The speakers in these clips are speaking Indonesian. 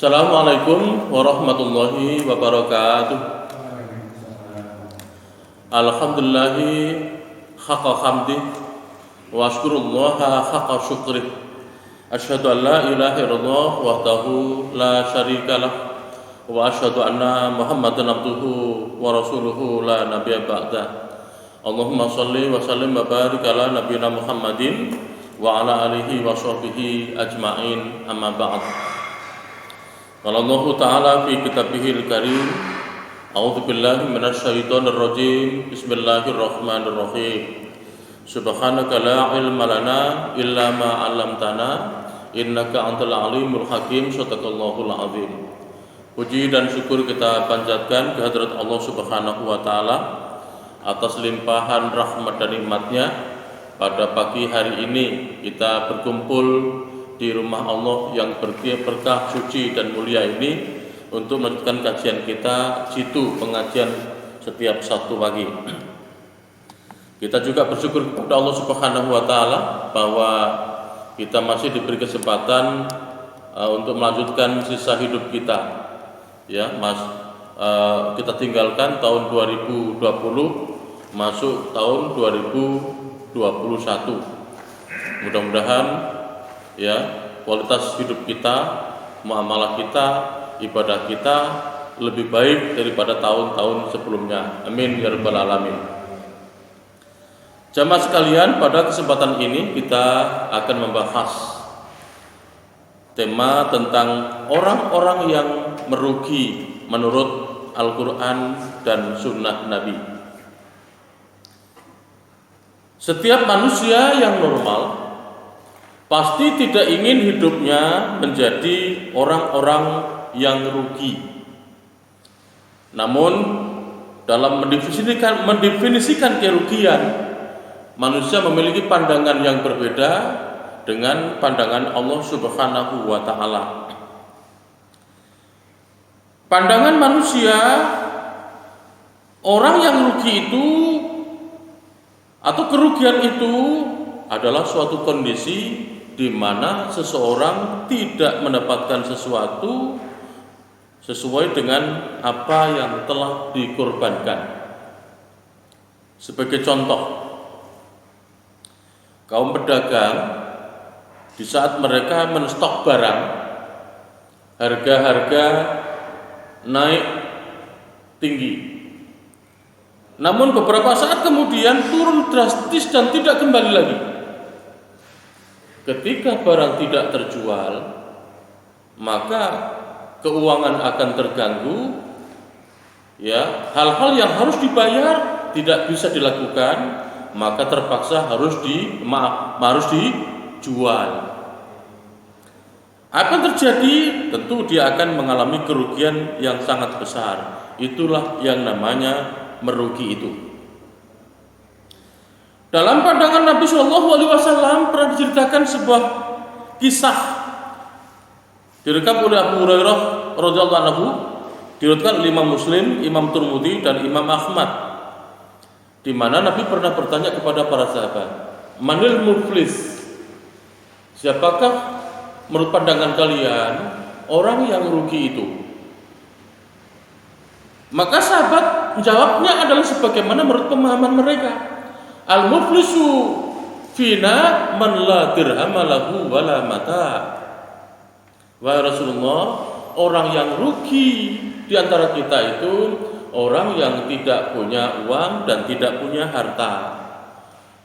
Assalamualaikum warahmatullahi wabarakatuh. Alhamdulillahi haqqa hamdi wa ashkurullaha haqqa syukrih. Asyhadu an la ilaha illallah wahdahu la syarikalah wa asyhadu anna Muhammadan abduhu wa rasuluhu la nabiyya ba'dah. Allahumma shalli wa sallim wa barik ala nabiyyina Muhammadin wa ala alihi wa sahbihi ajma'in, amma ba'd. Qala Allah Ta'ala fi kitabihil karim, a'udzu billahi minasyaitonir rajim. Bismillahirrahmanirrahim. Subhanaka la ilma lana illa ma 'allamtana innaka antal alimul hakim. Shadaqallahul azim. Puji dan syukur kita panjatkan kehadirat Allah Subhanahu wa taala atas limpahan rahmat dan nikmatnya. Pada pagi hari ini kita berkumpul di rumah Allah yang berkah, suci dan mulia ini untuk melanjutkan kajian kita, situ pengajian setiap Sabtu pagi. Kita juga bersyukur kepada Allah Subhanahu wa taala bahwa kita masih diberi kesempatan untuk melanjutkan sisa hidup kita. Ya, kita tinggalkan tahun 2020 masuk tahun 2021. Mudah-mudahan ya, kualitas hidup kita, muamalah kita, ibadah kita lebih baik daripada tahun-tahun sebelumnya. Amin ya rabbal alamin. Jamaah sekalian, pada kesempatan ini kita akan membahas tema tentang orang-orang yang merugi menurut Al-Quran dan Sunnah Nabi. Setiap manusia yang normal pasti tidak ingin hidupnya menjadi orang-orang yang rugi. Namun dalam mendefinisikan kerugian, manusia memiliki pandangan yang berbeda dengan pandangan Allah Subhanahu wa taala. Pandangan manusia, orang yang rugi itu atau kerugian itu adalah suatu kondisi di mana seseorang tidak mendapatkan sesuatu sesuai dengan apa yang telah dikorbankan. Sebagai contoh, kaum pedagang di saat mereka menstok barang, harga-harga naik tinggi. Namun beberapa saat kemudian turun drastis dan tidak kembali lagi. Ketika barang tidak terjual, maka keuangan akan terganggu. Ya, hal-hal yang harus dibayar tidak bisa dilakukan, maka terpaksa harus dijual. Apa yang terjadi? Tentu dia akan mengalami kerugian yang sangat besar. Itulah yang namanya merugi itu. Dalam pandangan Nabi Shallallahu Alaihi Wasallam pernah diceritakan sebuah kisah direkam oleh Abu Hurairah radhiyallahu anhu, diriwayatkan oleh Imam Muslim, Imam Tirmidzi dan Imam Ahmad, di mana Nabi pernah bertanya kepada para sahabat, "Manil muflis?" Siapakah menurut pandangan kalian orang yang rugi itu? Maka sahabat menjawabnya adalah sebagaimana menurut pemahaman mereka. Al-muflisu fina man la dirham lahu wala mata. Wahai Rasulullah, orang yang rugi di antara kita itu orang yang tidak punya uang dan tidak punya harta.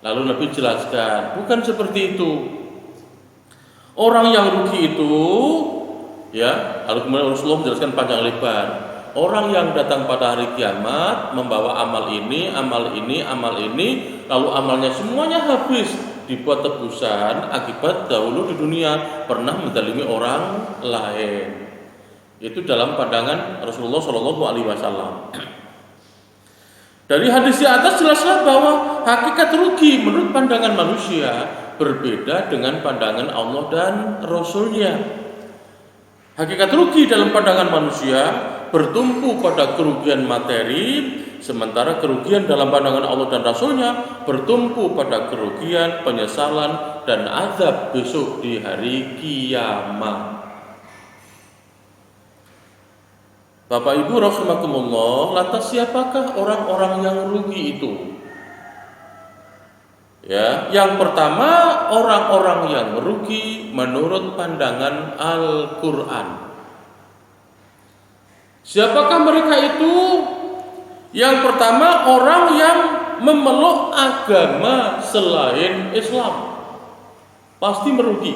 Lalu Nabi jelaskan, bukan seperti itu. Orang yang rugi itu, ya, lalu kemudian Rasulullah menjelaskan panjang lebar. Orang yang datang pada hari kiamat membawa amal ini, lalu amalnya semuanya habis, dibuat tebusan akibat dahulu di dunia pernah menzalimi orang lain. Itu dalam pandangan Rasulullah Shallallahu Alaihi Wasallam. Dari hadis di atas jelaslah bahwa hakikat rugi menurut pandangan manusia berbeda dengan pandangan Allah dan Rasulnya. Hakikat rugi dalam pandangan manusia bertumpu pada kerugian materi, sementara kerugian dalam pandangan Allah dan Rasulnya bertumpu pada kerugian, penyesalan, 'adab' dan 'azab besok di hari kiamat. Dari hadis di atas jelaslah bahwa hakikat rugi menurut pandangan manusia berbeda dengan pandangan Allah dan Rasulnya. Hakikat rugi dalam pandangan manusia bertumpu pada kerugian materi, sementara kerugian dalam pandangan Allah dan Rasulnya bertumpu pada kerugian, penyesalan dan 'azab besok di hari kiamat. Bapak Ibu rahimakumullah, lantas siapakah orang-orang yang rugi itu? Ya, yang pertama orang-orang yang merugi menurut pandangan Al-Qur'an. Siapakah mereka itu? Yang pertama orang yang memeluk agama selain Islam. Pasti merugi.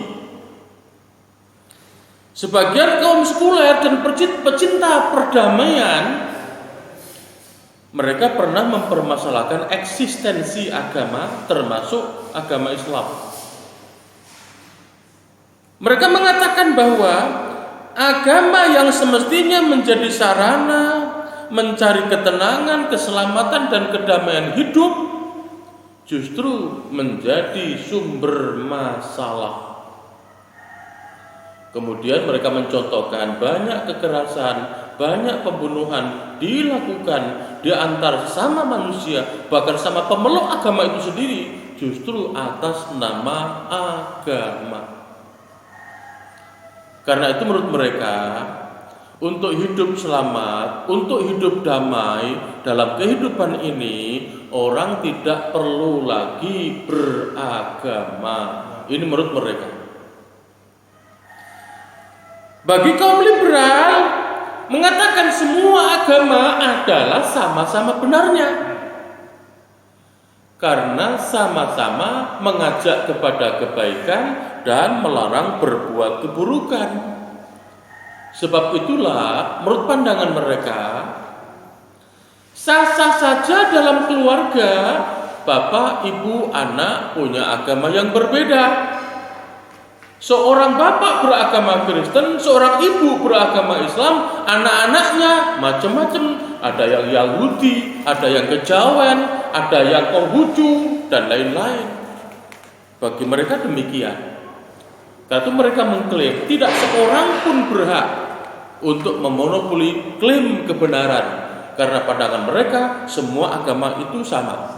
Sebagian kaum sekuler dan pecinta perdamaian, mereka pernah mempermasalahkan eksistensi agama, termasuk agama Islam. Mereka mengatakan bahwa agama yang semestinya menjadi sarana mencari ketenangan, keselamatan, dan kedamaian hidup justru menjadi sumber masalah. Kemudian mereka mencontohkan banyak kekerasan, banyak pembunuhan dilakukan di antara sesama manusia, bahkan sama pemeluk agama itu sendiri, justru atas nama agama. Karena itu menurut mereka, untuk hidup selamat, untuk hidup damai dalam kehidupan ini, orang tidak perlu lagi beragama. Ini menurut mereka. Bagi kaum liberal, mengatakan semua agama adalah sama-sama benarnya, karena sama-sama mengajak kepada kebaikan dan melarang berbuat keburukan. Sebab itulah menurut pandangan mereka, sah-sah saja dalam keluarga bapak, ibu, anak punya agama yang berbeda. Seorang bapak beragama Kristen, seorang ibu beragama Islam, anak-anaknya macam-macam. Ada yang Yahudi, ada yang Kejawen, ada yang Konghucu, dan lain-lain. Bagi mereka demikian. Karena itu mereka mengklaim tidak seorang pun berhak untuk memonopoli klaim kebenaran. Karena pandangan mereka semua agama itu sama.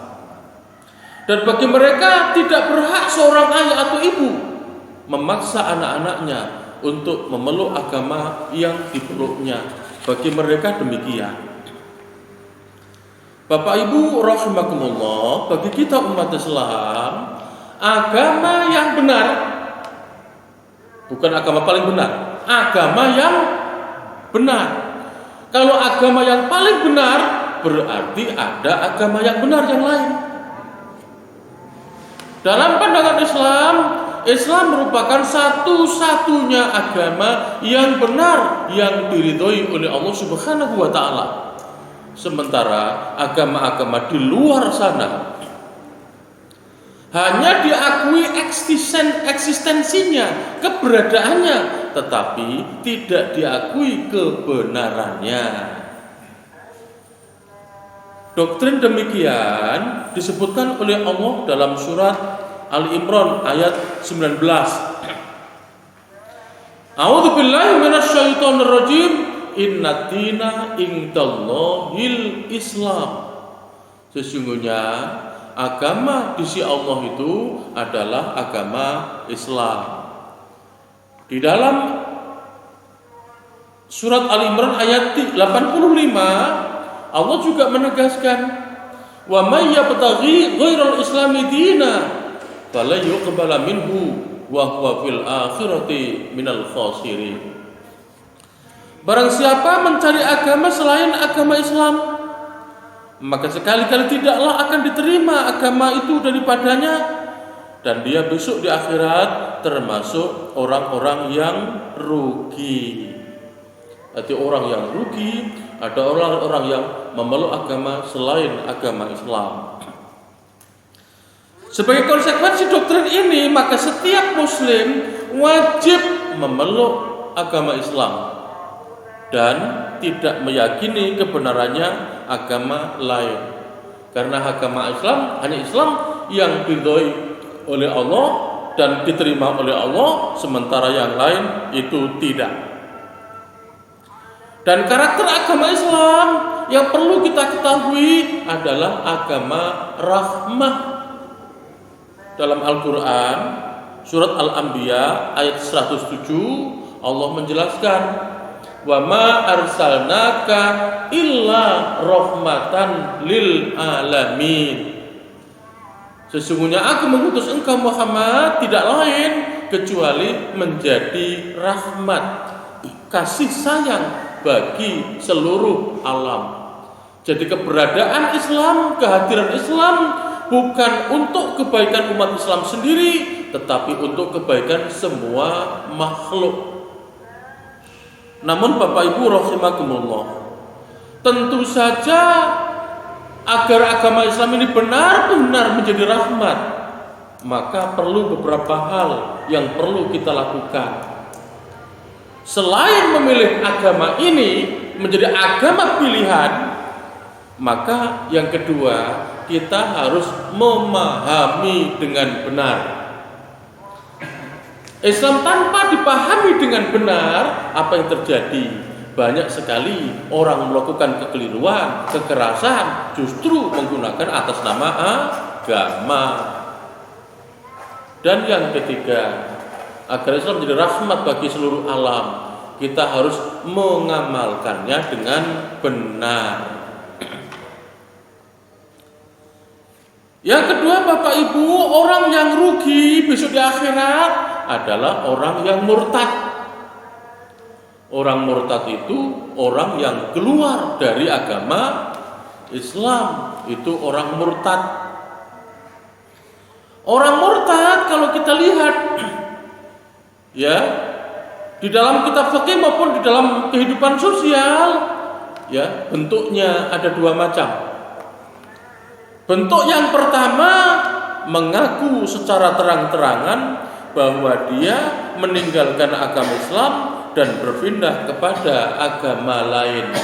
Dan bagi mereka tidak berhak seorang ayah atau ibu memaksa anak-anaknya untuk memeluk agama yang dipeluknya. Bagi mereka demikian. Bapak Ibu rahimakumullah, bagi kita umat Islam, agama yang benar, bukan agama paling benar, agama yang benar. Kalau agama yang paling benar, berarti ada agama yang benar yang lain. Dalam pandangan Islam, Islam merupakan satu-satunya agama yang benar yang diridhoi oleh Allah Subhanahu wa taala. Sementara agama-agama di luar sana hanya diakui eksistensinya, keberadaannya, tetapi tidak diakui kebenarannya. Doktrin demikian disebutkan oleh Allah dalam surat Al-Imran ayat 19. A'udzubillahi minasyaitonir rajim. Inna dina indallahil Islam. Sesungguhnya agama di sisi Allah itu adalah agama Islam. Di dalam surat Al-Imran ayat 85, Allah juga menegaskan, wa may yabtaghi ghairal islami dina fala yuqbala minhu wa huwa fil akhirati minal khasirin. Barang siapa mencari agama selain agama Islam, maka sekali-kali tidaklah akan diterima agama itu daripadanya, dan dia besok di akhirat termasuk orang-orang yang rugi. Arti orang yang rugi ada orang-orang yang memeluk agama selain agama Islam. Sebagai konsekuensi doktrin ini, maka setiap muslim wajib memeluk agama Islam dan tidak meyakini kebenarannya agama lain. Karena agama Islam hanya Islam yang diridhoi oleh Allah dan diterima oleh Allah, sementara yang lain itu tidak. Dan karakter agama Islam yang perlu kita ketahui adalah agama rahmah. Dalam Al-Quran surat Al-Anbiya ayat 107, Allah menjelaskan, Wa ma arsalnaka illa rahmatan lil alamin. Sesungguhnya aku mengutus engkau Muhammad tidak lain kecuali menjadi rahmat, kasih sayang bagi seluruh alam. Jadi keberadaan Islam, kehadiran Islam bukan untuk kebaikan umat Islam sendiri, tetapi untuk kebaikan semua makhluk. Namun Bapak Ibu rahimakumullah, tentu saja agar agama Islam ini benar-benar menjadi rahmat, maka perlu beberapa hal yang perlu kita lakukan. Selain memilih agama ini menjadi agama pilihan, maka yang kedua, kita harus memahami dengan benar. Islam tanpa dipahami dengan benar, apa yang terjadi? Banyak sekali orang melakukan kekeliruan, kekerasan, justru menggunakan atas nama agama. Dan yang ketiga, agar Islam menjadi rahmat bagi seluruh alam, kita harus mengamalkannya dengan benar. Yang kedua Bapak Ibu, orang yang rugi besok di akhirat adalah orang yang murtad. Orang murtad itu orang yang keluar dari agama Islam, itu orang murtad. Orang murtad kalau kita lihat ya di dalam kitab fikih maupun di dalam kehidupan sosial, ya bentuknya ada dua macam. Bentuk yang pertama mengaku secara terang-terangan bahwa dia meninggalkan agama Islam dan berpindah kepada agama lain.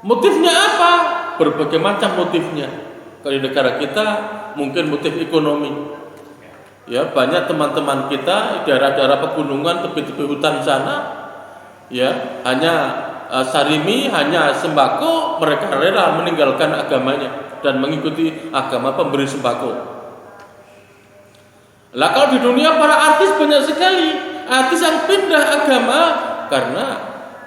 Motifnya apa? Berbagai macam motifnya. Kalau di negara kita mungkin motif ekonomi. Ya, banyak teman-teman kita di daerah-daerah pegunungan, tepi-tepi hutan sana, ya, hanya sarimi, hanya sembako, mereka rela meninggalkan agamanya dan mengikuti agama pemberi sembako. Lah kalau di dunia para artis banyak sekali artis yang pindah agama karena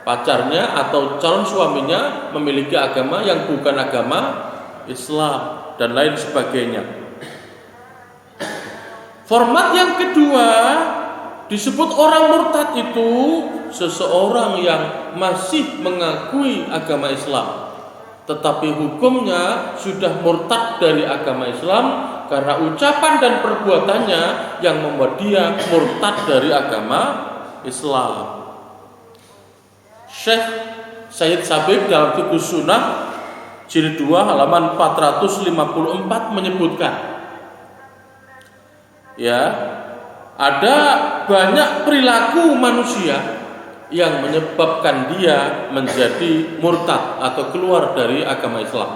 pacarnya atau calon suaminya memiliki agama yang bukan agama Islam dan lain sebagainya. Format yang kedua disebut orang murtad itu seseorang yang masih mengakui agama Islam, tetapi hukumnya sudah murtad dari agama Islam karena ucapan dan perbuatannya yang membuat dia murtad dari agama Islam. Syekh Said Sabiq dalam Fiqh Sunnah jilid 2 halaman 454 menyebutkan, ya, ada banyak perilaku manusia yang menyebabkan dia menjadi murtad atau keluar dari agama Islam.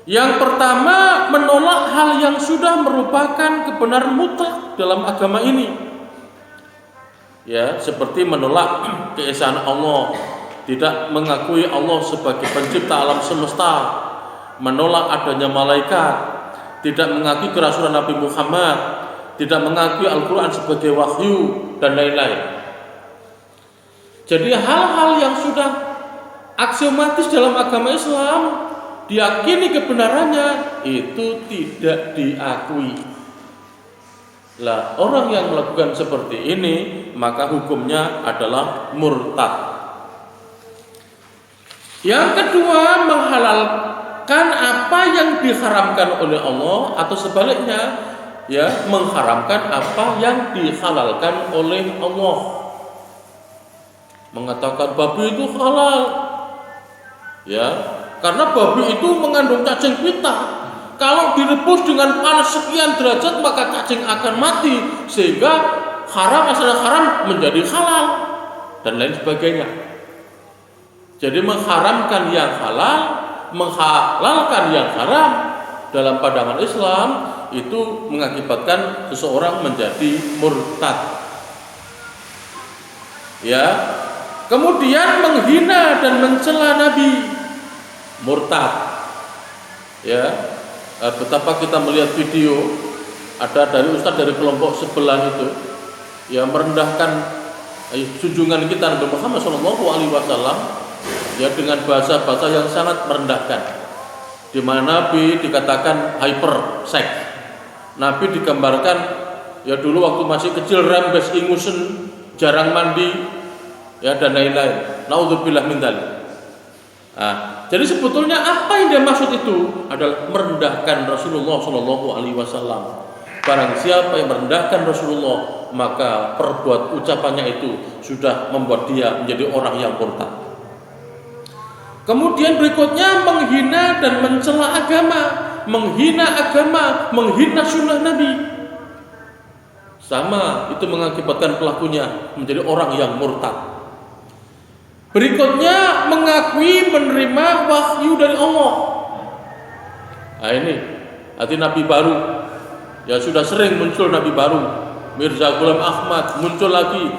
Yang pertama, menolak hal yang sudah merupakan kebenaran mutlak dalam agama ini. Ya, seperti menolak keesaan Allah, tidak mengakui Allah sebagai pencipta alam semesta, menolak adanya malaikat, tidak mengakui kerasulan Nabi Muhammad, tidak mengakui Al-Quran sebagai wahyu, dan lain-lain. Jadi hal-hal yang sudah aksiomatis dalam agama Islam, diyakini kebenarannya, itu tidak diakui. Lah, orang yang melakukan seperti ini, maka hukumnya adalah murtad. Yang kedua, menghalalkan apa yang diharamkan oleh Allah, atau sebaliknya, ya, mengharamkan apa yang dihalalkan oleh Allah. Mengatakan babi itu halal, ya, karena babi itu mengandung cacing pita. Kalau direbus dengan panas sekian derajat maka cacing akan mati, sehingga haram asal haram menjadi halal dan lain sebagainya. Jadi mengharamkan yang halal, menghalalkan yang haram dalam pandangan Islam itu mengakibatkan seseorang menjadi murtad. Ya. Kemudian menghina dan mencela Nabi, murtad. Ya, betapa kita melihat video ada dari ustadz dari kelompok sebelah itu, ya, merendahkan junjungan kita Nabi Muhammad SAW ya dengan bahasa-bahasa yang sangat merendahkan, di mana Nabi dikatakan hyper sex. Nabi digambarkan ya dulu waktu masih kecil rembes ingusen, jarang mandi ya dan lain-lain. Naudzubillah min dzalik. Jadi sebetulnya apa yang dia maksud itu adalah merendahkan Rasulullah SAW. Barang siapa yang merendahkan Rasulullah, maka perbuat ucapannya itu sudah membuat dia menjadi orang yang murtad. Kemudian berikutnya menghina dan mencela agama, menghina sunnah Nabi. Sama, itu mengakibatkan pelakunya menjadi orang yang murtad. Berikutnya mengakui menerima wahyu dari Allah. Ini arti Nabi baru. Ya sudah sering muncul Nabi baru. Mirza Ghulam Ahmad muncul lagi.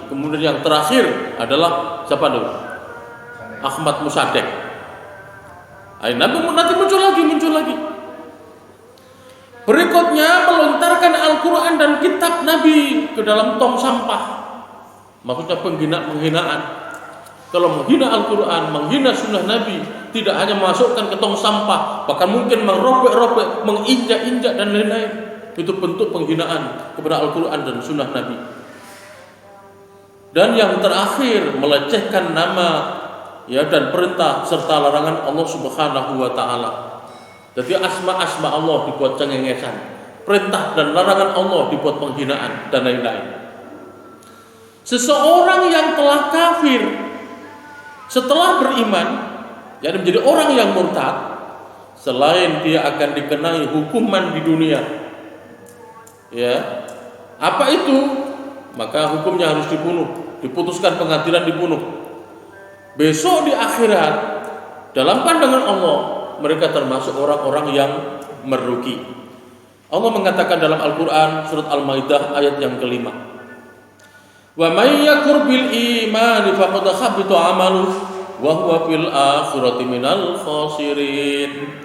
Kemudian yang terakhir adalah siapa dulu? Ahmad Musaddiq. Nabi nanti muncul lagi. Berikutnya melontarkan Al-Quran dan kitab Nabi ke dalam tong sampah. Maksudnya penghinaan. Kalau menghina Al-Quran, menghina sunnah Nabi, tidak hanya masukkan ke tong sampah, bahkan mungkin merobek-robek, menginjak-injak dan lain-lain. Itu bentuk penghinaan kepada Al-Quran dan sunnah Nabi. Dan yang terakhir melecehkan nama ya dan perintah serta larangan Allah Subhanahu wa taala. Jadi asma-asma Allah dibuat cengengesan, perintah dan larangan Allah dibuat penghinaan dan lain-lain. Seseorang yang telah kafir setelah beriman, jadi menjadi orang yang murtad, selain dia akan dikenai hukuman di dunia, ya, apa itu? Maka hukumnya harus dibunuh, diputuskan pengadilan dibunuh. Besok di akhirat, dalam pandangan Allah, mereka termasuk orang-orang yang merugi. Allah mengatakan dalam Al-Quran surat Al-Maidah ayat yang kelima. Wa may yakfur bil iman faqad khabita 'amaluhu wa huwa fil akhirati minal khasirin.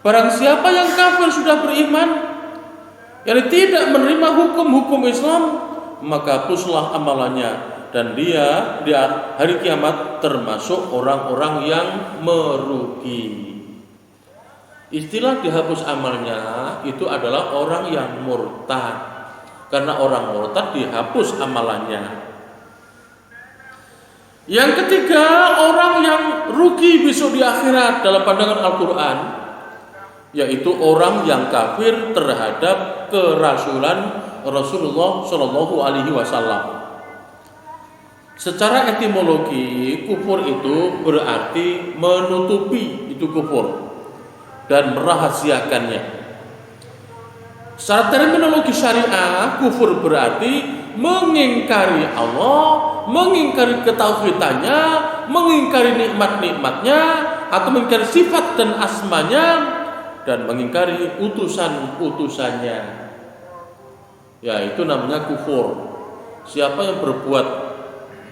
Barang siapa yang kafir sudah beriman, yang tidak menerima hukum-hukum Islam, maka hapuslah amalannya dan dia di hari kiamat termasuk orang-orang yang merugi. Istilah dihapus amalnya itu adalah orang yang murtad. Karena orang murtad dihapus amalannya. Yang ketiga, orang yang rugi besok di akhirat dalam pandangan Al-Quran, yaitu orang yang kafir terhadap kerasulan Rasulullah Shallallahu Alaihi Wasallam. Secara etimologi, kufur itu berarti menutupi itu kufur dan merahasiakannya. Secara terminologi syariah, kufur berarti mengingkari Allah, mengingkari ketauhidannya, mengingkari nikmat-nikmatnya, atau mengingkari sifat dan asmanya, dan mengingkari utusan-utusannya. Ya, itu namanya kufur. Siapa yang berbuat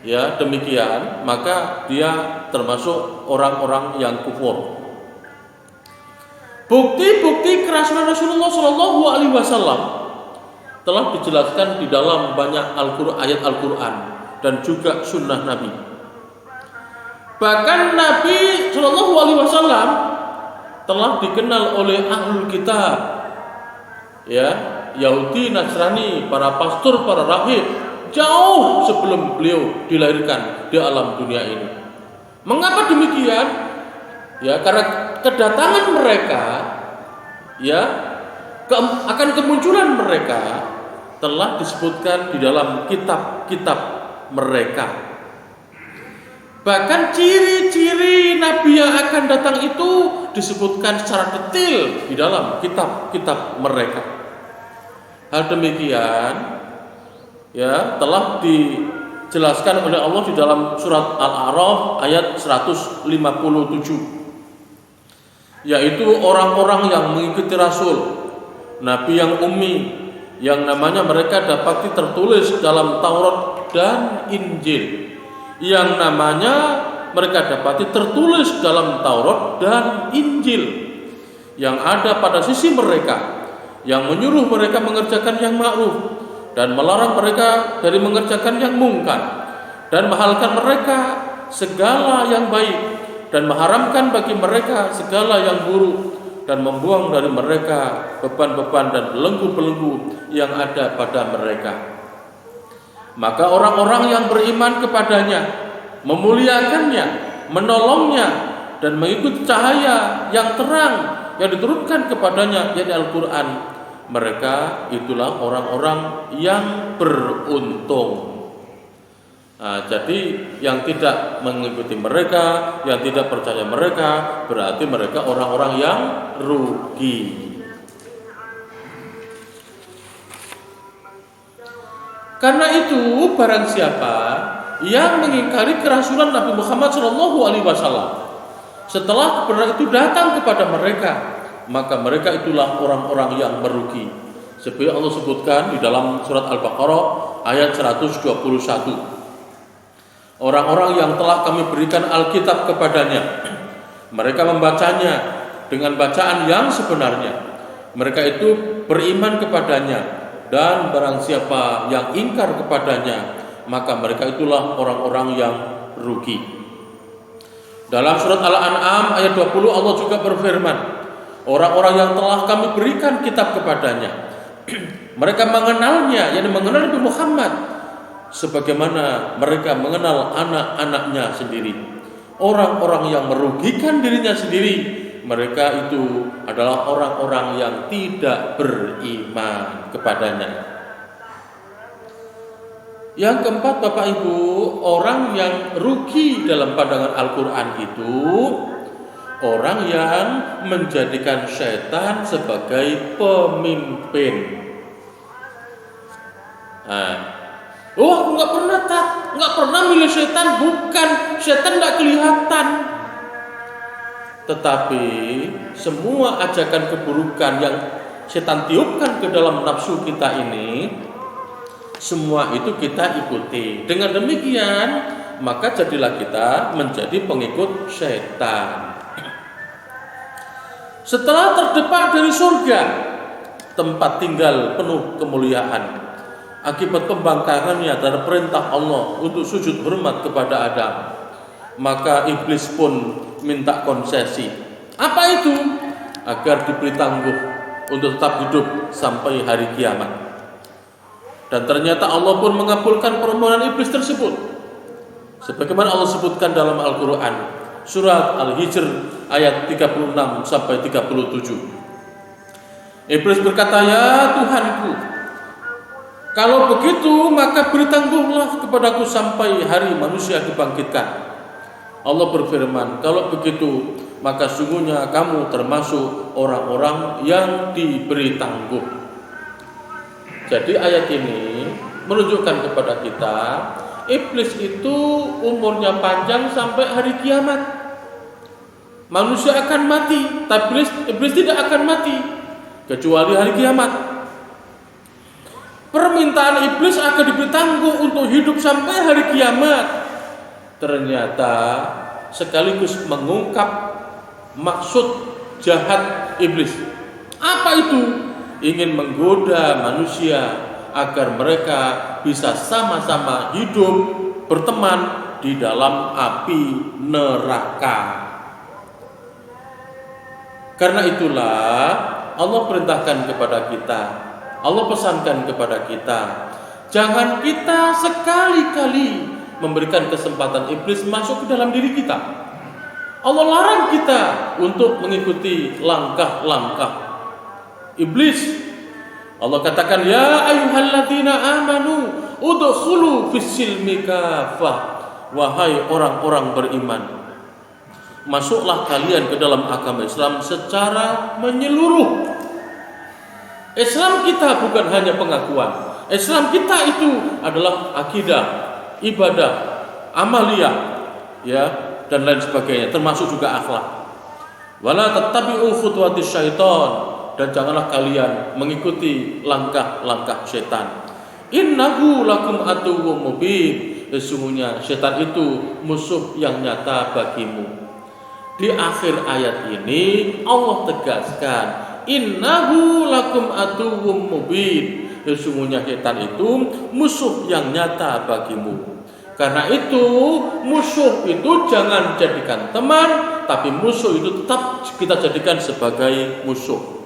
ya demikian, maka dia termasuk orang-orang yang kufur. Bukti-bukti kerasulan Rasulullah Shallallahu Alaihi Wasallam telah dijelaskan di dalam banyak ayat Al-Quran dan juga Sunnah Nabi. Bahkan Nabi Shallallahu Alaihi Wasallam telah dikenal oleh ahlul kitab, ya Yahudi, Nasrani, para pastor, para rahib jauh sebelum beliau dilahirkan di alam dunia ini. Mengapa demikian? Ya, karena kedatangan mereka, ya, akan kemunculan mereka telah disebutkan di dalam kitab-kitab mereka. Bahkan ciri-ciri Nabi yang akan datang itu disebutkan secara detail di dalam kitab-kitab mereka. Hal demikian, ya, telah dijelaskan oleh Allah di dalam surat Al-A'raf ayat 157. Yaitu orang-orang yang mengikuti Rasul, Nabi yang ummi, yang namanya mereka dapati tertulis dalam Taurat dan Injil, yang namanya mereka dapati tertulis dalam Taurat dan Injil, yang ada pada sisi mereka, yang menyuruh mereka mengerjakan yang ma'ruf, dan melarang mereka dari mengerjakan yang mungkar, dan menghalalkan mereka segala yang baik, dan mengharamkan bagi mereka segala yang buruk, dan membuang dari mereka beban-beban dan belenggu-belenggu yang ada pada mereka. Maka orang-orang yang beriman kepadanya, memuliakannya, menolongnya, dan mengikuti cahaya yang terang yang diturunkan kepadanya, yaitu Al-Quran, mereka itulah orang-orang yang beruntung. Nah, jadi yang tidak mengikuti mereka, yang tidak percaya mereka, berarti mereka orang-orang yang rugi. Karena itu, barang siapa yang mengingkari kerasulan Nabi Muhammad SAW setelah kebenaran itu datang kepada mereka, maka mereka itulah orang-orang yang merugi. Seperti Allah sebutkan di dalam surat Al-Baqarah ayat 121. Orang-orang yang telah kami berikan Alkitab kepadanya, mereka membacanya dengan bacaan yang sebenarnya. Mereka itu beriman kepadanya, dan barang siapa yang ingkar kepadanya, maka mereka itulah orang-orang yang rugi. Dalam surat Al-An'am ayat 20 Allah juga berfirman, orang-orang yang telah kami berikan kitab kepadanya, mereka mengenalnya, yakni mengenal Nabi Muhammad sebagaimana mereka mengenal anak-anaknya sendiri. Orang-orang yang merugikan dirinya sendiri, mereka itu adalah orang-orang yang tidak beriman kepadanya. Yang keempat, Bapak Ibu, orang yang rugi dalam pandangan Al-Quran itu orang yang menjadikan setan sebagai pemimpin. Aku nggak pernah milih setan. Bukan, setan nggak kelihatan. Tetapi semua ajakan keburukan yang setan tiupkan ke dalam nafsu kita ini, semua itu kita ikuti. Dengan demikian, maka jadilah kita menjadi pengikut setan. Setelah terdepak dari surga, tempat tinggal penuh kemuliaan, akibat pembangkangannya dari perintah Allah untuk sujud hormat kepada Adam, maka iblis pun minta konsesi. Apa itu? Agar diberi tangguh untuk tetap hidup sampai hari kiamat. Dan ternyata Allah pun mengabulkan permohonan iblis tersebut, sebagaimana Allah sebutkan dalam Al-Quran surat Al-Hijr ayat 36 sampai 37. Iblis berkata, ya Tuhanku, kalau begitu maka beri tangguhlah kepadaku sampai hari manusia dibangkitkan. Allah berfirman, kalau begitu maka sungguhnya kamu termasuk orang-orang yang diberi tangguh. Jadi ayat ini menunjukkan kepada kita, iblis itu umurnya panjang sampai hari kiamat. Manusia akan mati, tapi iblis tidak akan mati kecuali hari kiamat. Permintaan iblis akan diberi tangguh untuk hidup sampai hari kiamat, ternyata sekaligus mengungkap maksud jahat iblis. Apa itu? Ingin menggoda manusia agar mereka bisa sama-sama hidup berteman di dalam api neraka. Karena itulah Allah perintahkan kepada kita, Allah pesankan kepada kita, jangan kita sekali-kali memberikan kesempatan iblis masuk ke dalam diri kita. Allah larang kita untuk mengikuti langkah-langkah iblis. Allah katakan, ya ayyuhalladzina amanu udkhulu fis-silmi kafah. Wahai orang-orang beriman, masuklah kalian ke dalam agama Islam secara menyeluruh. Islam kita bukan hanya pengakuan. Islam kita itu adalah akidah, ibadah, amaliyah, ya, dan lain sebagainya, termasuk juga akhlak. Wala tattabi'u khutuwatis syaitan, dan janganlah kalian mengikuti langkah-langkah setan. Innahu lakum aduwwum mubin. Sesungguhnya setan itu musuh yang nyata bagimu. Di akhir ayat ini Allah tegaskan, innahu lakum aduwwum mubin. sesungguhnya setan itu musuh yang nyata bagimu. Karena itu musuh itu jangan jadikan teman, tapi musuh itu tetap kita jadikan sebagai musuh.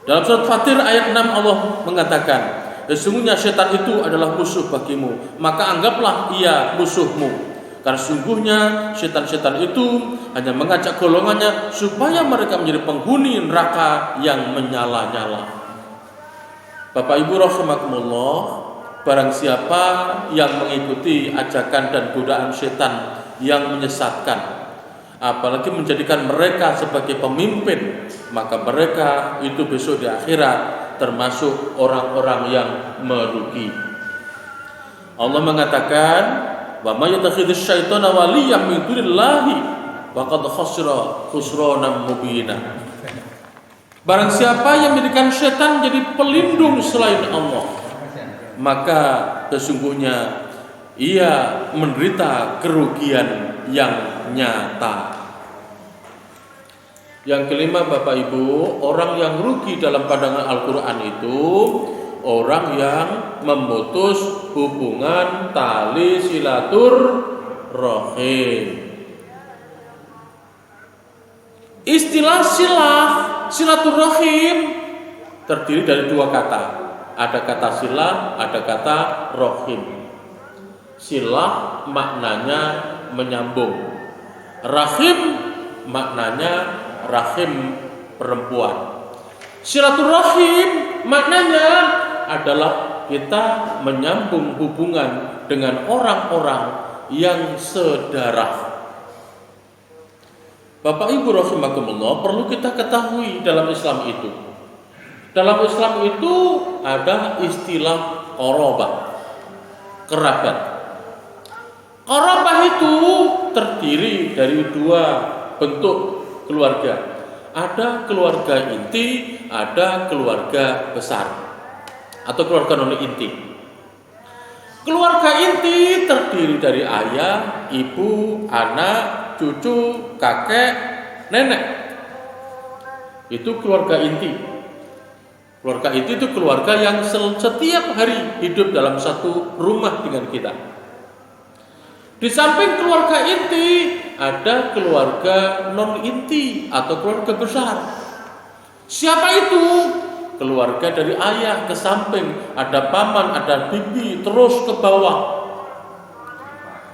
Dalam surat Fatir ayat 6 Allah mengatakan, sesungguhnya setan itu adalah musuh bagimu, maka anggaplah ia musuhmu. Karena sungguhnya setan-setan itu hanya mengajak golongannya supaya mereka menjadi penghuni neraka yang menyala-nyala. Bapak Ibu rahimakumullah, barang siapa yang mengikuti ajakan dan godaan setan yang menyesatkan, apalagi menjadikan mereka sebagai pemimpin, maka mereka itu besok di akhirat termasuk orang-orang yang merugi. Allah mengatakan, wa may yattakhidhus syaitana waliyyan min dunillahi faqad khasira khusranan mubina. Barang siapa yang menjadikan setan jadi pelindung selain Allah, maka sesungguhnya ia menderita kerugian yang nyata. Yang kelima, Bapak Ibu, orang yang rugi dalam pandangan Al-Quran itu orang yang memutus hubungan tali silaturahim. Istilah silaturahim terdiri dari dua kata. Ada kata silah, ada kata rohim. Silah maknanya menyambung. Rahim maknanya rahim perempuan. Silaturahim maknanya adalah kita menyambung hubungan dengan orang-orang yang sedarah. Bapak Ibu rahimakumullah, perlu kita ketahui dalam Islam itu. Dalam Islam itu ada istilah qarabah, kerabat. Qarabah itu terdiri dari dua bentuk keluarga. Ada keluarga inti, ada keluarga besar atau keluarga non inti. Keluarga inti terdiri dari ayah, ibu, anak, cucu, kakek, nenek. Itu keluarga inti. Keluarga inti itu keluarga yang setiap hari hidup dalam satu rumah dengan kita. Di samping keluarga inti ada keluarga non inti atau keluarga besar. Siapa itu? Keluarga dari ayah ke samping, ada paman, ada bibi, terus ke bawah.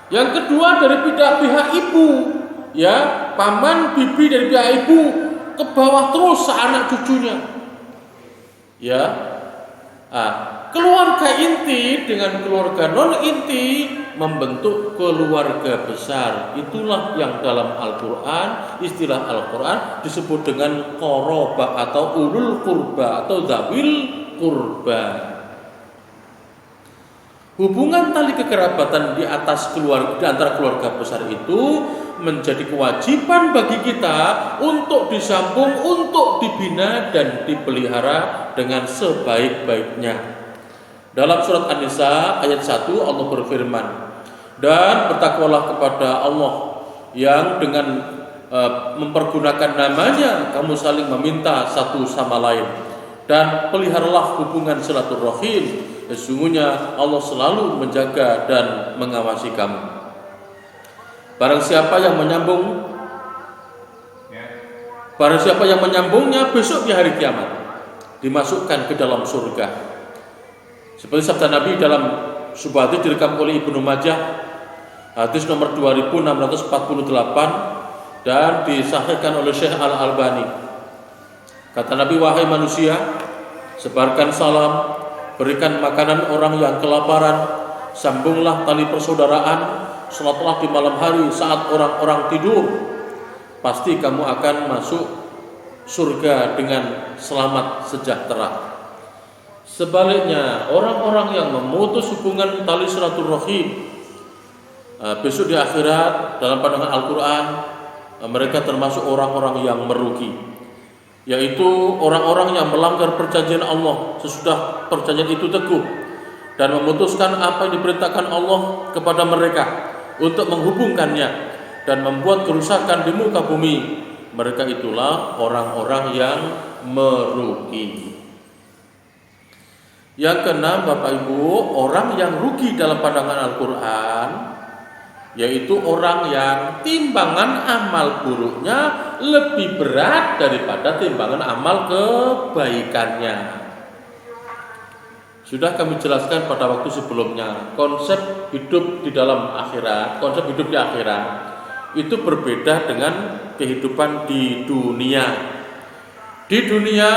Yang kedua dari pihak ibu, ya, paman, bibi dari pihak ibu ke bawah terus anak cucunya. Ya. Keluarga inti dengan keluarga non inti membentuk keluarga besar. Itulah yang dalam Al-Quran, istilah Al-Quran disebut dengan qarabah atau ulul qurba atau dzawil qurba. Hubungan tali kekerabatan di atas keluarga, di antara keluarga besar itu menjadi kewajiban bagi kita untuk disambung, untuk dibina dan dipelihara dengan sebaik-baiknya. Dalam surat An-Nisa ayat 1 Allah berfirman, dan bertakwalah kepada Allah yang dengan mempergunakan namanya kamu saling meminta satu sama lain, dan peliharalah hubungan silaturahim, sesungguhnya Allah selalu menjaga dan mengawasi kamu. Barang siapa yang menyambungnya besok di hari kiamat dimasukkan ke dalam surga. Seperti sabda Nabi dalam sebuah hadis direkam oleh Ibnu Majah, hadis nomor 2648 dan disahihkan oleh Syekh Al-Albani. Kata Nabi, wahai manusia, sebarkan salam, berikan makanan orang yang kelaparan, sambunglah tali persaudaraan, salatlah di malam hari saat orang-orang tidur, pasti kamu akan masuk surga dengan selamat sejahtera. Sebaliknya, orang-orang yang memutus hubungan tali silaturahim besok di akhirat dalam pandangan Al-Quran, mereka termasuk orang-orang yang merugi, yaitu orang-orang yang melanggar perjanjian Allah sesudah perjanjian itu teguh dan memutuskan apa yang diperintahkan Allah kepada mereka untuk menghubungkannya dan membuat kerusakan di muka bumi. Mereka itulah orang-orang yang merugi. Yang keenam, Bapak Ibu, orang yang rugi dalam pandangan Al-Quran yaitu orang yang timbangan amal buruknya lebih berat daripada timbangan amal kebaikannya. Sudah kami jelaskan pada waktu sebelumnya, konsep hidup di dalam akhirat, konsep hidup di akhirat itu berbeda dengan kehidupan di dunia. Di dunia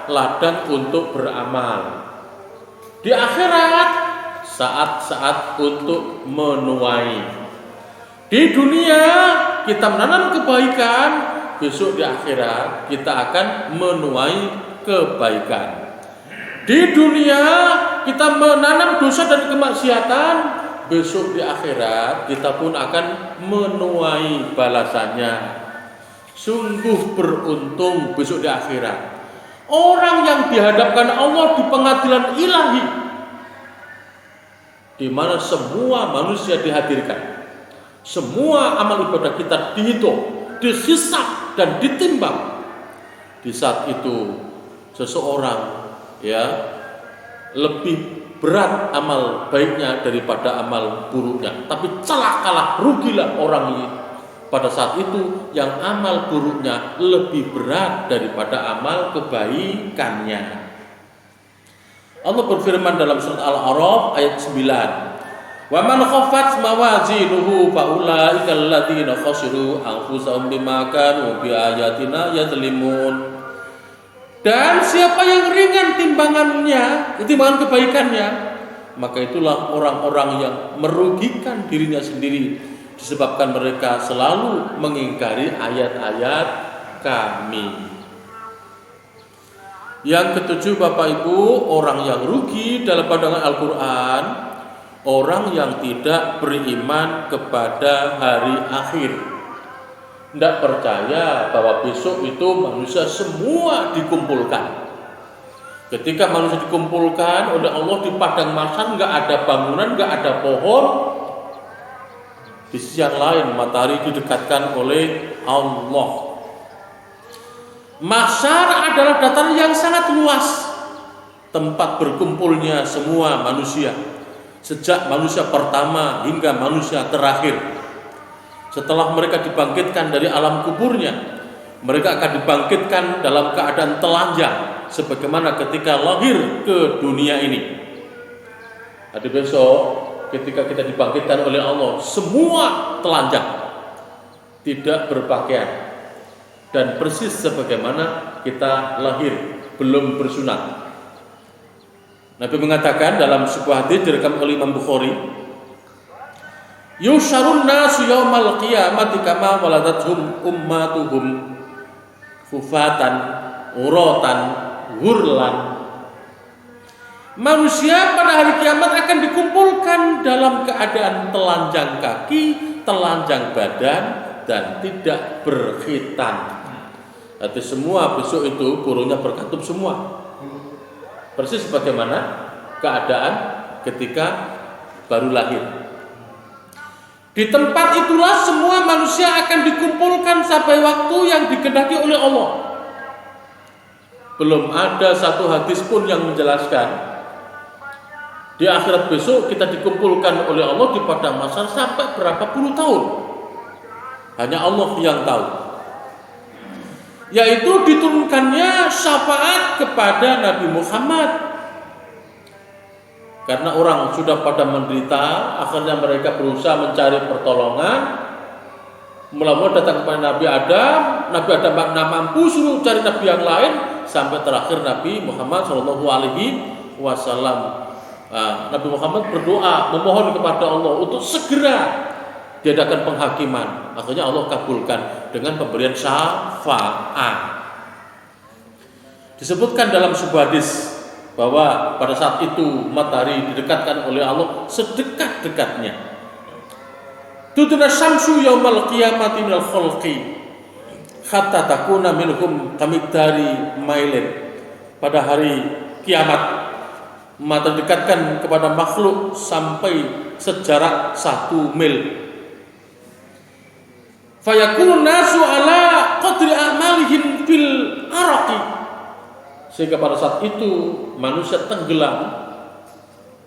ladang untuk beramal. Di akhirat saat-saat untuk menuai. Di dunia kita menanam kebaikan, besok di akhirat kita akan menuai kebaikan. Di dunia kita menanam dosa dan kemaksiatan, besok di akhirat kita pun akan menuai balasannya. Sungguh beruntung besok di akhirat orang yang dihadapkan Allah di pengadilan ilahi, di mana semua manusia dihadirkan, semua amal ibadah kita dihitung, dihisab dan ditimbang. Di saat itu seseorang lebih berat amal baiknya daripada amal buruknya, tapi celakalah, rugilah orang ini pada saat itu yang amal buruknya lebih berat daripada amal kebaikannya. Allah berfirman dalam surat Al-A'raf ayat 9, "Wa man khaffat mawazinuhu fa ulaika alladziina khasiru anfusahum bima kanu bi ayatina yadzlimun." Dan siapa yang ringan timbangannya, timbangan kebaikannya, maka itulah orang-orang yang merugikan dirinya sendiri, disebabkan mereka selalu mengingkari ayat-ayat kami. Yang ketujuh, Bapak Ibu, orang yang rugi dalam pandangan Al-Quran, orang yang tidak beriman kepada hari akhir, tidak percaya bahwa besok itu manusia semua dikumpulkan. Ketika manusia dikumpulkan oleh Allah di padang mahsyar, nggak ada bangunan, nggak ada pohon. Di sisi yang lain matahari didekatkan oleh Allah. Mahsyar adalah dataran yang sangat luas, tempat berkumpulnya semua manusia, sejak manusia pertama hingga manusia terakhir. Setelah mereka dibangkitkan dari alam kuburnya, mereka akan dibangkitkan dalam keadaan telanjang, sebagaimana ketika lahir ke dunia ini. Ada besok ketika kita dibangkitkan oleh Allah, semua telanjang, tidak berpakaian, dan persis sebagaimana kita lahir, belum bersunat. Nabi mengatakan dalam sebuah hadis direkam oleh Imam Bukhari, "Yusyarun nasu yaumal qiyamati kama waladathum ummatuhum hufatan uratan hurlan." Manusia pada hari kiamat akan dikumpulkan dalam keadaan telanjang kaki, telanjang badan, dan tidak berkhitan. Jadi semua besok itu burungnya berkatup semua. Persis bagaimana keadaan ketika baru lahir. Di tempat itulah semua manusia akan dikumpulkan sampai waktu yang dikehendaki oleh Allah. Belum ada satu hadis pun yang menjelaskan di akhirat besok kita dikumpulkan oleh Allah di padang mahsyar sampai berapa puluh tahun. Hanya Allah yang tahu. Yaitu diturunkannya syafaat kepada Nabi Muhammad. Karena orang sudah pada menderita, akhirnya mereka berusaha mencari pertolongan. Mula-mula datang kepada Nabi Adam tak mampu, suruh cari Nabi yang lain, sampai terakhir Nabi Muhammad SAW. Nabi Muhammad berdoa, memohon kepada Allah untuk segera diadakan penghakiman. Akhirnya Allah kabulkan dengan pemberian syafaat. Disebutkan dalam sebuah hadis bahwa pada saat itu matahari didekatkan oleh Allah sedekat-dekatnya. Tudna syamsu yaumal qiyamati minal khalqi hatta takuna minhum kamidari mailin. Pada hari kiamat mata dekatkan kepada makhluk sampai sejarak 1 mil. Fayakunu nasu ala qadri a'malihim fil araqi. sehingga pada saat itu manusia tenggelam,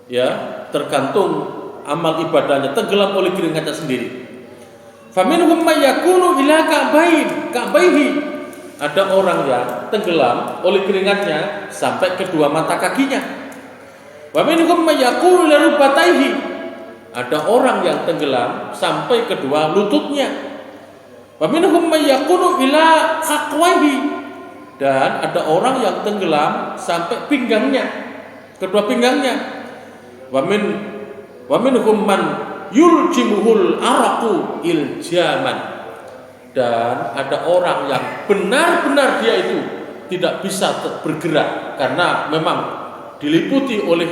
ya, tergantung amal ibadahnya, tenggelam oleh keringatnya sendiri. Faminhum may yakunu ila ka'baihi. Ada orang yang tenggelam oleh keringatnya sampai kedua mata kakinya. Wa minhum may yakunu ila rubataihi. Ada orang yang tenggelam sampai kedua lututnya. Wa minhum may yakunu ila haqwaihi. Dan ada orang yang tenggelam sampai pinggangnya, kedua pinggangnya. Wa minhum man yuljimuhul araqu iljaman. Dan ada orang yang benar-benar dia itu tidak bisa bergerak karena memang diliputi oleh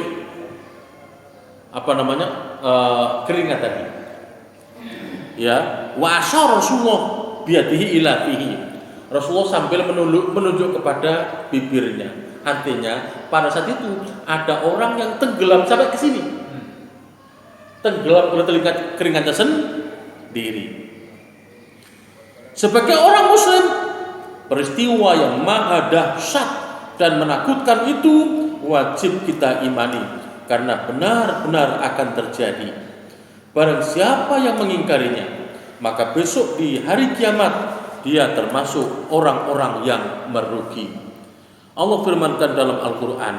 keringat tadi. Ya, wa asyara Rasulullah biyadihi ila fihi. Rasulullah sambil menunjuk kepada bibirnya. Artinya pada saat itu ada orang yang tenggelam sampai ke sini. Tenggelam oleh keringatnya sendiri. Sebagai orang muslim, peristiwa yang maha dahsyat dan menakutkan itu wajib kita imani karena benar-benar akan terjadi. Barang siapa yang mengingkarinya, maka besok di hari kiamat dia termasuk orang-orang yang merugi. Allah firmankan dalam Al-Quran,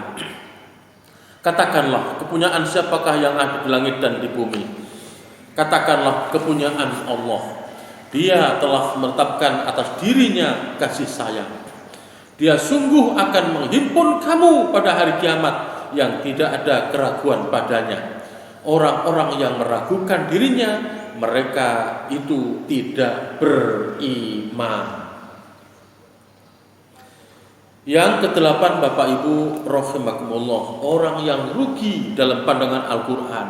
katakanlah, kepunyaan siapakah yang ada di langit dan di bumi? Katakanlah, kepunyaan Allah. Dia telah menetapkan atas dirinya kasih sayang. Dia sungguh akan menghimpun kamu pada hari kiamat yang tidak ada keraguan padanya. Orang-orang yang meragukan dirinya, mereka itu tidak beriman. Yang ke-8, Bapak Ibu rahimakumullah, orang yang rugi dalam pandangan Al-Quran,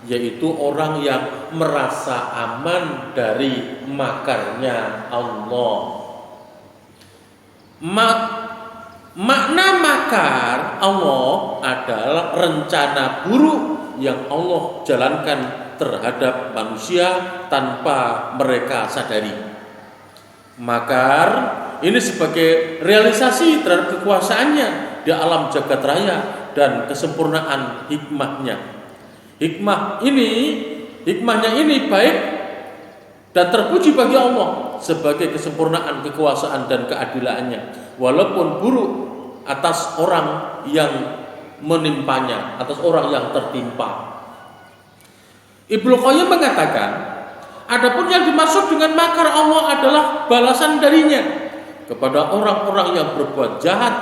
yaitu orang yang merasa aman dari makarnya Allah. Makna makar Allah adalah rencana buruk yang Allah jalankan terhadap manusia tanpa mereka sadari. Makar ini sebagai realisasi terhadap kekuasaannya di alam jagat raya dan kesempurnaan hikmahnya. Hikmahnya ini baik dan terpuji bagi Allah sebagai kesempurnaan kekuasaan dan keadilannya, walaupun buruk atas orang yang menimpanya, atas orang yang tertimpa. Ibnu Qayyim mengatakan, adapun yang dimaksud dengan makar Allah adalah balasan darinya kepada orang-orang yang berbuat jahat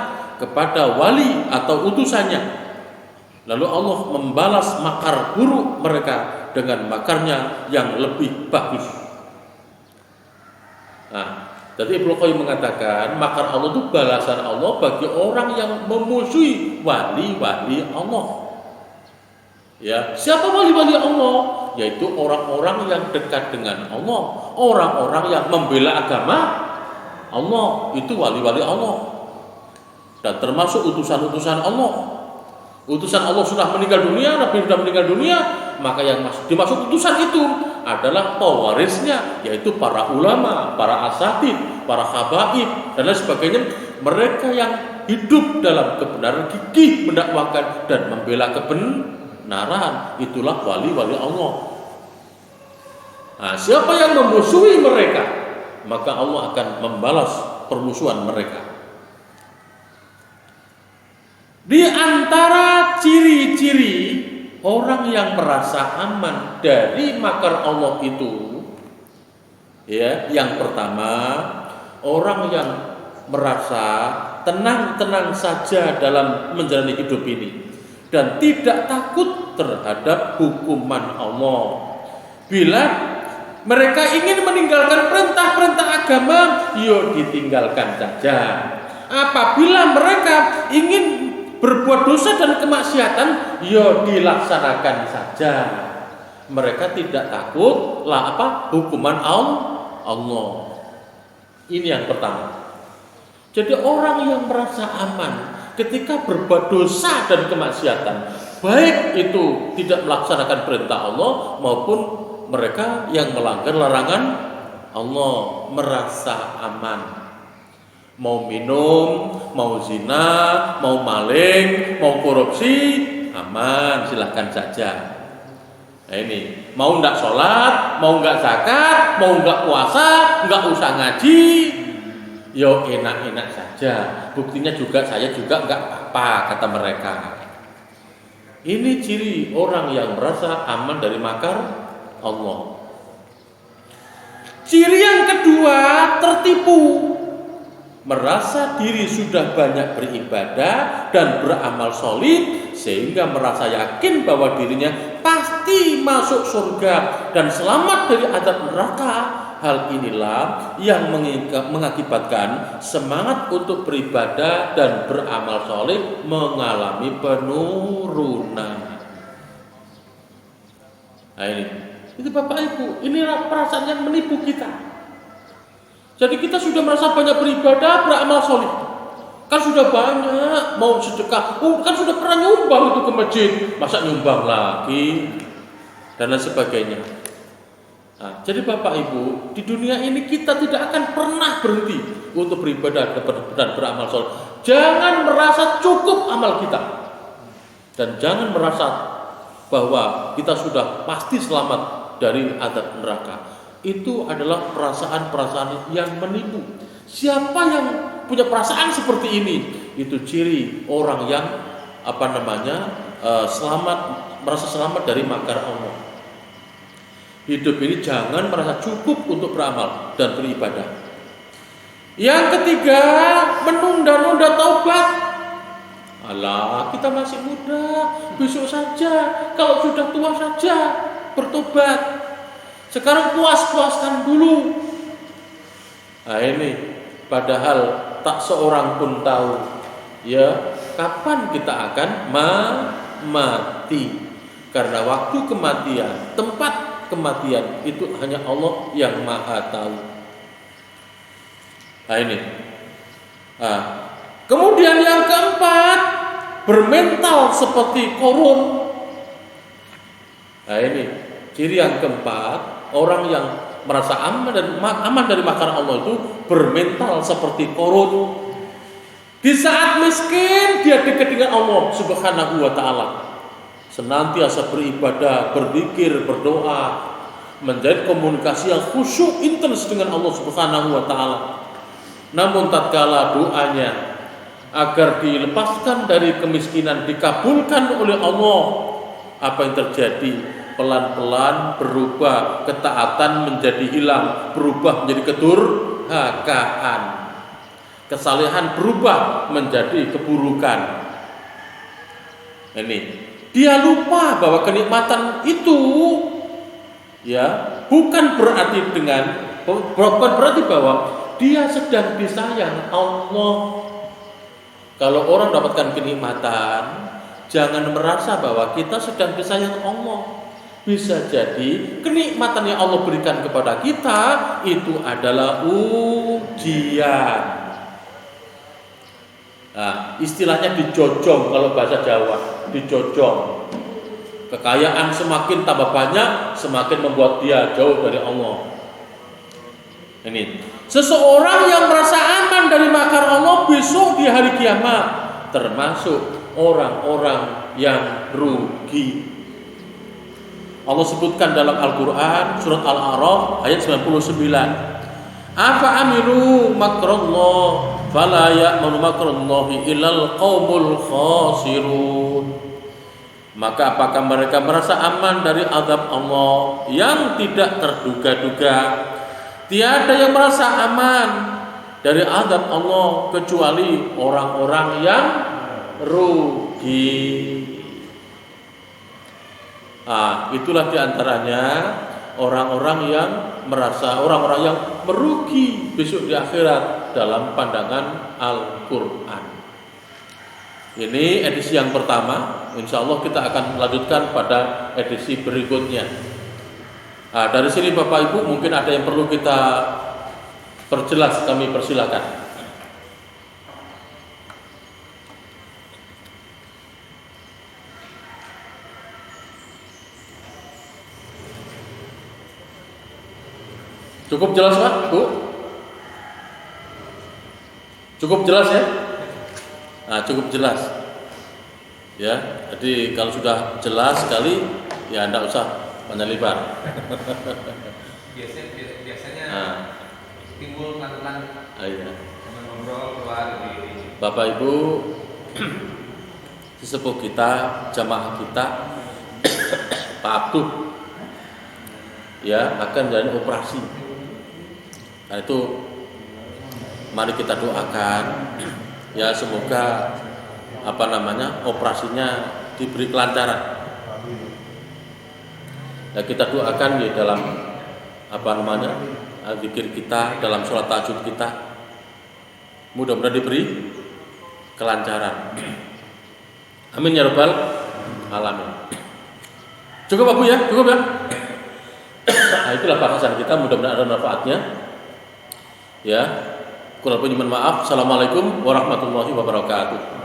kepada wali atau utusannya. Lalu Allah membalas makar buruk mereka dengan makarnya yang lebih bagus. Nah, jadi Ibnu Qayyim mengatakan makar Allah itu balasan Allah bagi orang yang memusuhi wali-wali Allah. Ya, siapa wali-wali Allah? Yaitu orang-orang yang dekat dengan Allah, orang-orang yang membela agama Allah, itu wali-wali Allah. Dan termasuk utusan-utusan Allah. Utusan Allah sudah meninggal dunia, Nabi sudah meninggal dunia, maka yang dimaksud utusan itu adalah pewarisnya, yaitu para ulama, para asatid, para habaib, dan lain sebagainya. Mereka yang hidup dalam kebenaran, gigih mendakwakan dan membela kebenaran, itulah wali-wali Allah. Nah, siapa yang memusuhi mereka, maka Allah akan membalas permusuhan mereka. Di antara ciri-ciri orang yang merasa aman dari makar Allah itu, ya, yang pertama, orang yang merasa tenang-tenang saja dalam menjalani hidup ini dan tidak takut terhadap hukuman Allah. Bila mereka ingin meninggalkan perintah-perintah agama, yuk ditinggalkan saja. Apabila mereka ingin berbuat dosa dan kemaksiatan, ya dilaksanakan saja. Mereka tidak takut hukuman Allah. Ini yang pertama. Jadi orang yang merasa aman ketika berbuat dosa dan kemaksiatan, baik itu tidak melaksanakan perintah Allah maupun mereka yang melanggar larangan Allah, merasa aman. Mau minum, mau zina, mau maling, mau korupsi, aman, silahkan saja. Nah ini, mau nggak sholat, mau nggak zakat, mau nggak puasa, nggak usah ngaji, yo enak-enak saja. Buktinya juga saya juga nggak apa-apa, kata mereka. Ini ciri orang yang merasa aman dari makar Allah. Ciri yang kedua, tertipu. Merasa diri sudah banyak beribadah dan beramal solid, sehingga merasa yakin bahwa dirinya pasti masuk surga dan selamat dari azab neraka. Hal inilah yang mengakibatkan semangat untuk beribadah dan beramal solid mengalami penurunan. Nah itu Bapak Ibu, inilah perasaan yang menipu kita. Jadi kita sudah merasa banyak beribadah, beramal solid, kan sudah banyak, mau sedekah, kan sudah pernah nyumbang itu ke masjid, masa nyumbang lagi, dan lain sebagainya. Nah, jadi Bapak Ibu, di dunia ini kita tidak akan pernah berhenti untuk beribadah dan beramal solid. Jangan merasa cukup amal kita, dan jangan merasa bahwa kita sudah pasti selamat dari azab neraka. Itu adalah perasaan-perasaan yang menipu. Siapa yang punya perasaan seperti ini? Itu ciri orang yang merasa selamat dari makar Allah. Hidup ini jangan merasa cukup untuk beramal dan beribadah. Yang ketiga, menunda-nunda taubat. Alah, kita masih muda, besok saja, kalau sudah tua saja bertobat. Sekarang puas-puaskan dulu. Nah ini, padahal tak seorang pun tahu ya kapan kita akan mati. Karena waktu kematian, tempat kematian itu hanya Allah yang Maha tahu. Nah ini. Nah, kemudian yang keempat, bermental seperti korun. Nah ini, ciri yang keempat, orang yang merasa aman dari makar Allah itu bermental seperti korun. Di saat miskin dia dekat dengan Allah Subhanahu wa taala. Senantiasa beribadah, berzikir, berdoa, menjadi komunikasi yang khusyuk intens dengan Allah Subhanahu wa taala. Namun tatkala doanya agar dilepaskan dari kemiskinan dikabulkan oleh Allah, apa yang terjadi? Pelan-pelan berubah, ketaatan menjadi hilang, berubah menjadi kedurhakaan, kesalehan berubah menjadi keburukan. Ini dia lupa bahwa kenikmatan itu ya bukan berarti bahwa dia sedang disayang Allah. Kalau orang dapatkan kenikmatan, jangan merasa bahwa kita sedang disayang Allah. Bisa jadi kenikmatan yang Allah berikan kepada kita itu adalah ujian. Nah, istilahnya dijojong kalau bahasa Jawa, dijojong. Kekayaan semakin tambah banyak, semakin membuat dia jauh dari Allah. Ini, seseorang yang merasa aman dari makar Allah besok di hari kiamat termasuk orang-orang yang rugi. Allah sebutkan dalam Al-Quran surat Al-A'raf ayat 99. Afa amilu makrallah fala ya'manu makrallahi illal qaumul khasirun. Maka apakah mereka merasa aman dari azab Allah yang tidak terduga-duga? Tiada yang merasa aman dari azab Allah kecuali orang-orang yang rugi. Itulah diantaranya orang-orang yang merasa orang-orang yang merugi besok di akhirat dalam pandangan Al-Quran. Ini edisi yang pertama. Insya Allah kita akan lanjutkan pada edisi berikutnya. Dari sini Bapak Ibu mungkin ada yang perlu kita perjelas, kami persilakan. Cukup jelas Pak, Bu? Cukup jelas ya? Nah, cukup jelas. Ya, jadi kalau sudah jelas sekali, ya enggak usah panjang lebar. Biasanya Nah, timbul pelan-pelan iya. teman ngobrol keluar di Bapak Ibu, sesepuh kita, jamaah kita, Pak Abduh, ya akan menjalani operasi. Nah itu, mari kita doakan, ya semoga operasinya diberi kelancaran. Ya kita doakan di dalam zikir kita, dalam sholat tahajud kita, mudah-mudahan diberi kelancaran. Amin ya rabbal alamin. Cukup Abu ya, cukup ya. Nah, itulah bahasan kita, mudah-mudahan ada manfaatnya. Ya, kurang lebih mohon maaf. Assalamualaikum warahmatullahi wabarakatuh.